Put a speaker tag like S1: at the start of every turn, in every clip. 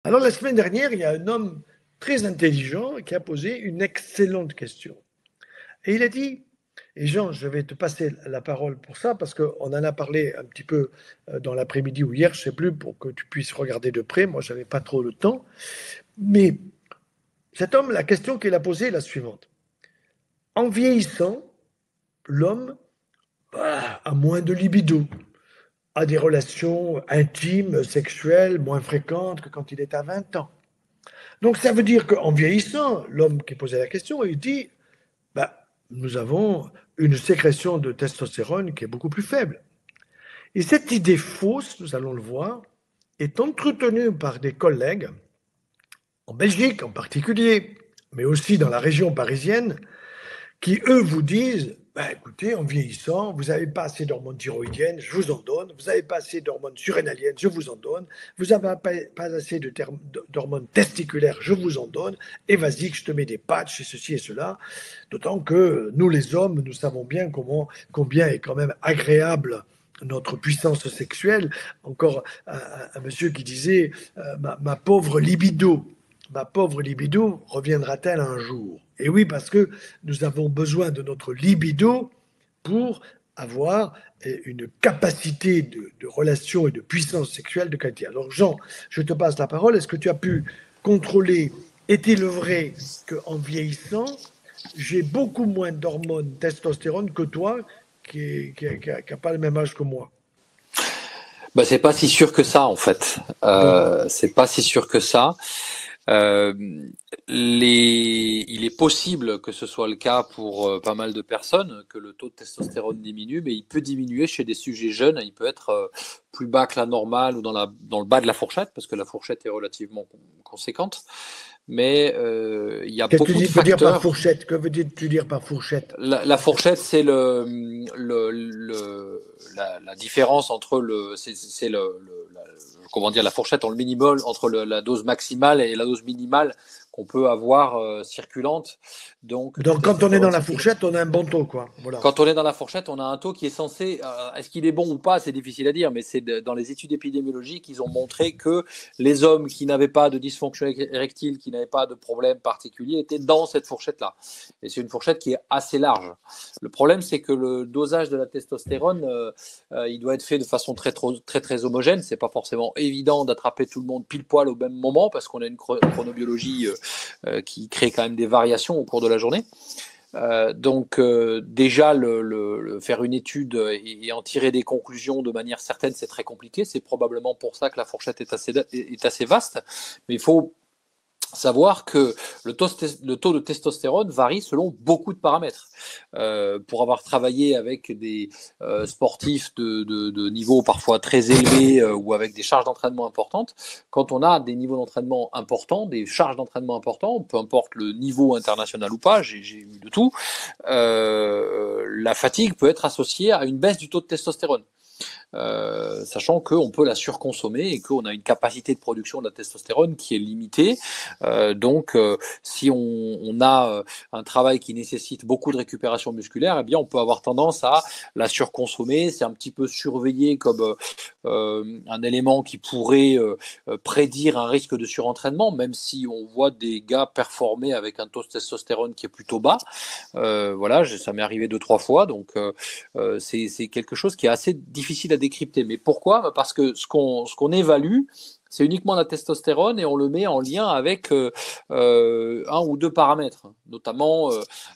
S1: Alors, la semaine dernière, il y a un homme très intelligent qui a posé une excellente question. Et il a dit, et Jean, je vais te passer la parole pour ça, parce qu'on en a parlé un petit peu dans l'après-midi ou hier, je ne sais plus, pour que tu puisses regarder de près. Moi, je n'avais pas trop le temps. Mais cet homme, la question qu'il a posée est la suivante. En vieillissant, l'homme a moins de libido, a des relations intimes, sexuelles, moins fréquentes que quand il est à 20 ans. Donc ça veut dire qu'en vieillissant, l'homme qui posait la question, il dit, bah, nous avons une sécrétion de testostérone qui est beaucoup plus faible. Et cette idée fausse, nous allons le voir, est entretenue par des collègues, en Belgique en particulier, mais aussi dans la région parisienne, qui, eux, vous disent, bah, écoutez, en vieillissant, vous n'avez pas assez d'hormones thyroïdiennes, je vous en donne, vous n'avez pas assez d'hormones surrénaliennes, je vous en donne, vous n'avez pas assez d'hormones testiculaires, je vous en donne, et vas-y que je te mets des patchs et ceci et cela. D'autant que nous, les hommes, nous savons bien combien est quand même agréable notre puissance sexuelle. Encore un monsieur qui disait, ma pauvre libido, ma pauvre libido reviendra-t-elle un jour? Et oui, parce que nous avons besoin de notre libido pour avoir une capacité de relation et de puissance sexuelle de qualité. Alors Jean, je te passe la parole. Est-ce que tu as pu contrôler, est-il vrai qu'en vieillissant, j'ai beaucoup moins d'hormones testostérone que toi qui n'a pas le même âge que moi?
S2: Bah, c'est pas si sûr que ça en fait.
S1: Bon,
S2: C'est pas si sûr que ça. Euh, il est possible que ce soit le cas pour pas mal de personnes, que le taux de testostérone diminue, mais il peut diminuer chez des sujets jeunes. Il peut être plus bas que la normale ou dans le bas de la fourchette, parce que la fourchette est relativement conséquente. Mais il y a
S1: qu'est-ce que
S2: beaucoup de
S1: tu veux dire par
S2: facteurs.
S1: fourchette? Que veux-tu dire par fourchette?
S2: La fourchette, c'est la différence entre comment dire, la fourchette en le minimal entre la dose maximale et la dose minimale qu'on peut avoir circulante, donc de
S1: Donc quand on est dans
S2: testostérone
S1: la
S2: circulant.
S1: fourchette, on a un bon taux, quoi. Voilà.
S2: Quand on est dans la fourchette, on a un taux qui est censé, est-ce qu'il est bon ou pas, c'est difficile à dire, mais dans les études épidémiologiques, ils ont montré que les hommes qui n'avaient pas de dysfonction érectile, qui n'avaient pas de problème particulier, étaient dans cette fourchette-là. Et c'est une fourchette qui est assez large. Le problème, c'est que le dosage de la testostérone, il doit être fait de façon très homogène. C'est pas forcément évident d'attraper tout le monde pile poil au même moment parce qu'on a une chronobiologie qui crée quand même des variations au cours de la journée. Déjà, faire une étude et en tirer des conclusions de manière certaine, c'est très compliqué. C'est probablement pour ça que la fourchette est assez vaste. Mais il faut savoir que le taux de testostérone varie selon beaucoup de paramètres. Pour avoir travaillé avec des sportifs de niveau parfois très élevé ou avec des charges d'entraînement importantes, quand on a des niveaux d'entraînement importants, des charges d'entraînement importantes, peu importe le niveau international ou pas, j'ai eu de tout, la fatigue peut être associée à une baisse du taux de testostérone. Sachant qu'on peut la surconsommer et qu'on a une capacité de production de la testostérone qui est limitée. Si on a un travail qui nécessite beaucoup de récupération musculaire, eh bien, on peut avoir tendance à la surconsommer. C'est un petit peu surveillé comme un élément qui pourrait prédire un risque de surentraînement, même si on voit des gars performer avec un taux de testostérone qui est plutôt bas. Voilà, ça m'est arrivé 2-3 fois, donc c'est quelque chose qui est assez difficile à décrypter. Mais pourquoi? Parce que ce qu'on évalue, c'est uniquement la testostérone et on le met en lien avec un ou deux paramètres, notamment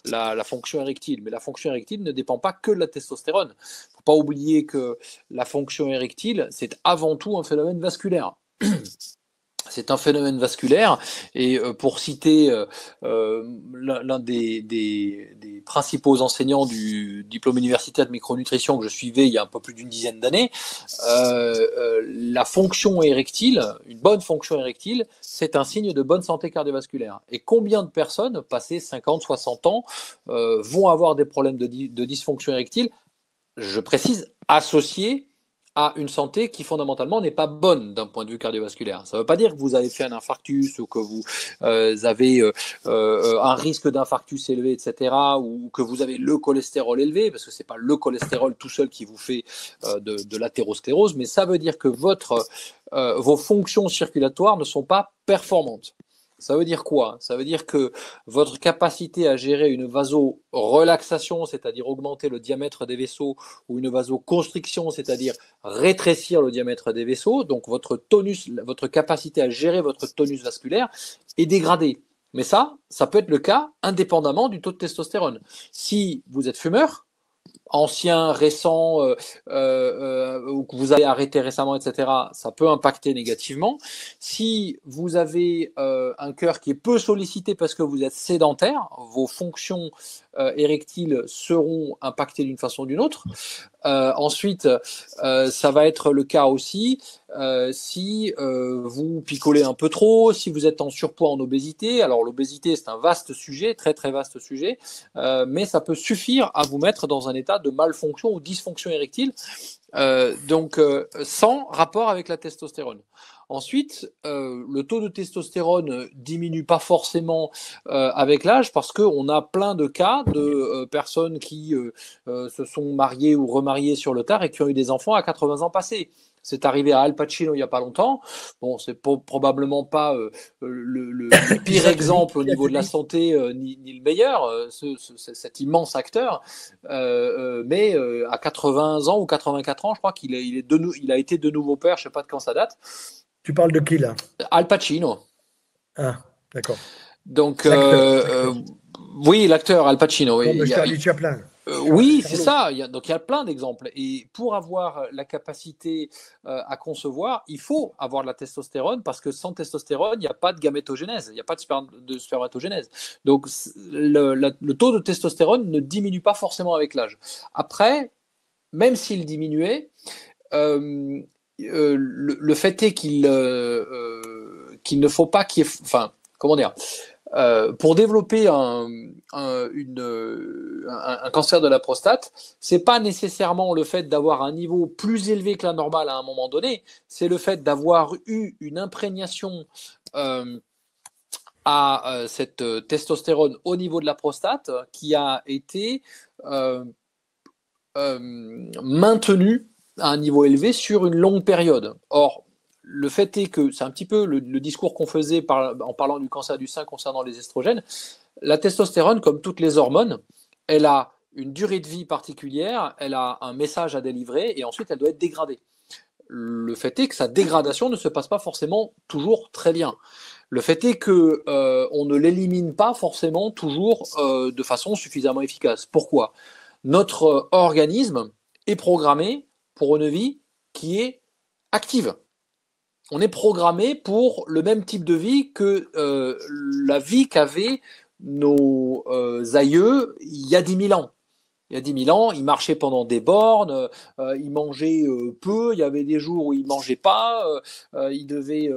S2: la fonction érectile. Mais la fonction érectile ne dépend pas que de la testostérone. Il ne faut pas oublier que la fonction érectile, c'est avant tout un phénomène vasculaire. C'est un phénomène vasculaire et pour citer l'un des principaux enseignants du diplôme universitaire de micronutrition que je suivais il y a un peu plus d'une dizaine d'années, la fonction érectile, une bonne fonction érectile, c'est un signe de bonne santé cardiovasculaire. Et combien de personnes, passées 50, 60 ans, vont avoir des problèmes de dysfonction érectile, je précise, associés à une santé qui fondamentalement n'est pas bonne d'un point de vue cardiovasculaire. Ça ne veut pas dire que vous avez fait un infarctus ou que vous avez un risque d'infarctus élevé, etc., ou que vous avez le cholestérol élevé, parce que ce n'est pas le cholestérol tout seul qui vous fait de l'athérosclérose, mais ça veut dire que vos fonctions circulatoires ne sont pas performantes. Ça veut dire quoi? Ça veut dire que votre capacité à gérer une vasorelaxation, c'est-à-dire augmenter le diamètre des vaisseaux, ou une vasoconstriction, c'est-à-dire rétrécir le diamètre des vaisseaux, donc votre tonus, votre capacité à gérer votre tonus vasculaire est dégradée. Mais ça peut être le cas indépendamment du taux de testostérone. Si vous êtes fumeur, ancien, récent, ou que vous avez arrêté récemment, etc., ça peut impacter négativement. Si vous avez un cœur qui est peu sollicité parce que vous êtes sédentaire, vos fonctions érectiles seront impactées d'une façon ou d'une autre. Ensuite, ça va être le cas aussi si vous picolez un peu trop, si vous êtes en surpoids, en obésité. Alors l'obésité, c'est un vaste sujet, très très vaste sujet, mais ça peut suffire à vous mettre dans un état de malfonction ou dysfonction érectile, donc sans rapport avec la testostérone. Ensuite, le taux de testostérone diminue pas forcément avec l'âge parce qu'on a plein de cas de personnes qui se sont mariées ou remariées sur le tard et qui ont eu des enfants à 80 ans passés. C'est arrivé à Al Pacino il n'y a pas longtemps. Bon, c'est probablement pas le pire exemple au niveau de la santé, ni le meilleur, cet immense acteur. Mais à 80 ans ou 84 ans, je crois qu'il a été de nouveau père, je ne sais pas de quand ça date.
S1: Tu parles de qui là?
S2: Al Pacino.
S1: Ah, d'accord.
S2: Donc,
S1: L'acteur.
S2: oui, l'acteur Al Pacino.
S1: Comme Charlie Chaplin.
S2: Oui, c'est
S1: Charlot.
S2: ça. Donc, il y a plein d'exemples. Et pour avoir la capacité à concevoir, il faut avoir de la testostérone parce que sans testostérone, il n'y a pas de gamétogénèse, il n'y a pas de spermatogénèse. Donc, le taux de testostérone ne diminue pas forcément avec l'âge. Après, même s'il diminuait, le fait est qu'il ne faut pas qu'il y ait, enfin, comment dire, pour développer un cancer de la prostate, c'est pas nécessairement le fait d'avoir un niveau plus élevé que la normale à un moment donné, c'est le fait d'avoir eu une imprégnation à cette testostérone au niveau de la prostate qui a été maintenue à un niveau élevé sur une longue période. Or, le fait est que c'est un petit peu le discours qu'on faisait en parlant du cancer du sein concernant les estrogènes. La testostérone, comme toutes les hormones, elle a une durée de vie particulière, elle a un message à délivrer et ensuite elle doit être dégradée. Le fait est que sa dégradation ne se passe pas forcément toujours très bien. Le fait est que on ne l'élimine pas forcément toujours de façon suffisamment efficace. Pourquoi? Notre organisme est programmé pour une vie qui est active. On est programmé pour le même type de vie que la vie qu'avaient nos aïeux il y a 10 000 ans. Il y a 10 000 ans, ils marchaient pendant des bornes, ils mangeaient peu, il y avait des jours où ils ne mangeaient pas, ils devaient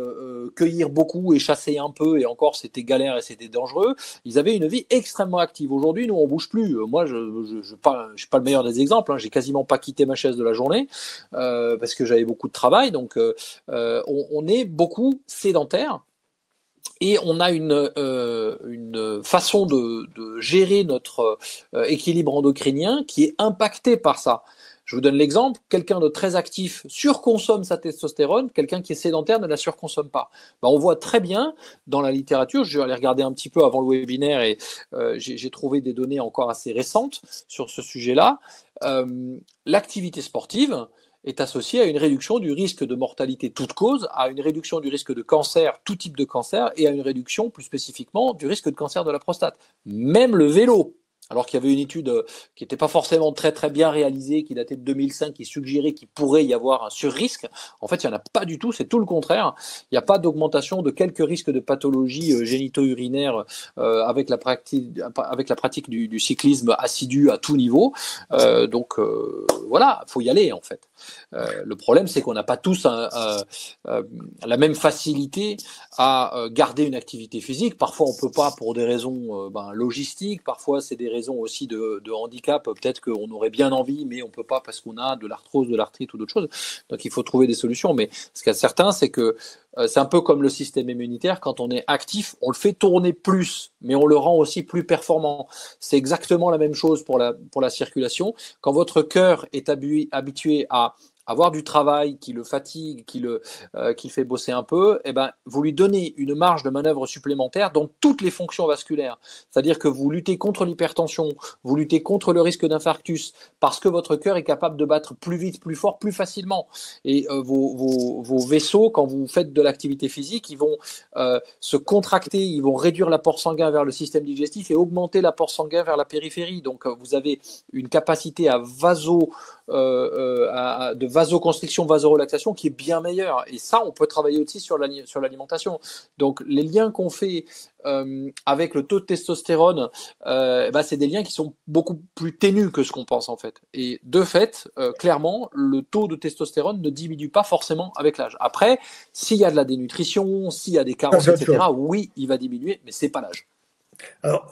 S2: cueillir beaucoup et chasser un peu, et encore c'était galère et c'était dangereux. Ils avaient une vie extrêmement active. Aujourd'hui, nous, on ne bouge plus. Moi, je ne suis pas le meilleur des exemples, hein. J'ai quasiment pas quitté ma chaise de la journée parce que j'avais beaucoup de travail, donc on est beaucoup sédentaire. Et on a une façon de gérer notre équilibre endocrinien qui est impactée par ça. Je vous donne l'exemple, quelqu'un de très actif surconsomme sa testostérone, quelqu'un qui est sédentaire ne la surconsomme pas. Ben, on voit très bien dans la littérature, je vais aller regarder un petit peu avant le webinaire et j'ai trouvé des données encore assez récentes sur ce sujet-là. L'activité sportive est associé à une réduction du risque de mortalité toute cause, à une réduction du risque de cancer, tout type de cancer, et à une réduction plus spécifiquement du risque de cancer de la prostate. Même le vélo, alors qu'il y avait une étude qui n'était pas forcément très très bien réalisée, qui datait de 2005, qui suggérait qu'il pourrait y avoir un surrisque. En fait, il n'y en a pas du tout, c'est tout le contraire. Il n'y a pas d'augmentation de quelques risques de pathologies génito-urinaires avec la pratique du cyclisme assidu à tout niveau. Donc voilà, il faut y aller en fait. Le problème, c'est qu'on n'a pas tous la même facilité à garder une activité physique. Parfois, on ne peut pas pour des raisons logistiques, parfois c'est des raisons aussi de handicap, peut-être qu'on aurait bien envie, mais on ne peut pas parce qu'on a de l'arthrose, de l'arthrite ou d'autres choses. Donc il faut trouver des solutions. Mais ce qui est certain, c'est que c'est un peu comme le système immunitaire. Quand on est actif, on le fait tourner plus, mais on le rend aussi plus performant. C'est exactement la même chose pour la circulation. Quand votre cœur est habitué à avoir du travail qui le fatigue, qui le fait bosser un peu, eh ben, vous lui donnez une marge de manœuvre supplémentaire dans toutes les fonctions vasculaires. C'est-à-dire que vous luttez contre l'hypertension, vous luttez contre le risque d'infarctus, parce que votre cœur est capable de battre plus vite, plus fort, plus facilement. Et vos vaisseaux, quand vous faites de l'activité physique, ils vont se contracter, ils vont réduire l'apport sanguin vers le système digestif et augmenter l'apport sanguin vers la périphérie. Donc vous avez une capacité de vasoconstriction, vasorelaxation qui est bien meilleure. Et ça, on peut travailler aussi sur l'alimentation. Donc, les liens qu'on fait avec le taux de testostérone, c'est des liens qui sont beaucoup plus ténus que ce qu'on pense en fait. Et de fait, clairement, le taux de testostérone ne diminue pas forcément avec l'âge. Après, s'il y a de la dénutrition, s'il y a des carences, etc., oui, il va diminuer, mais c'est pas l'âge.
S1: Alors,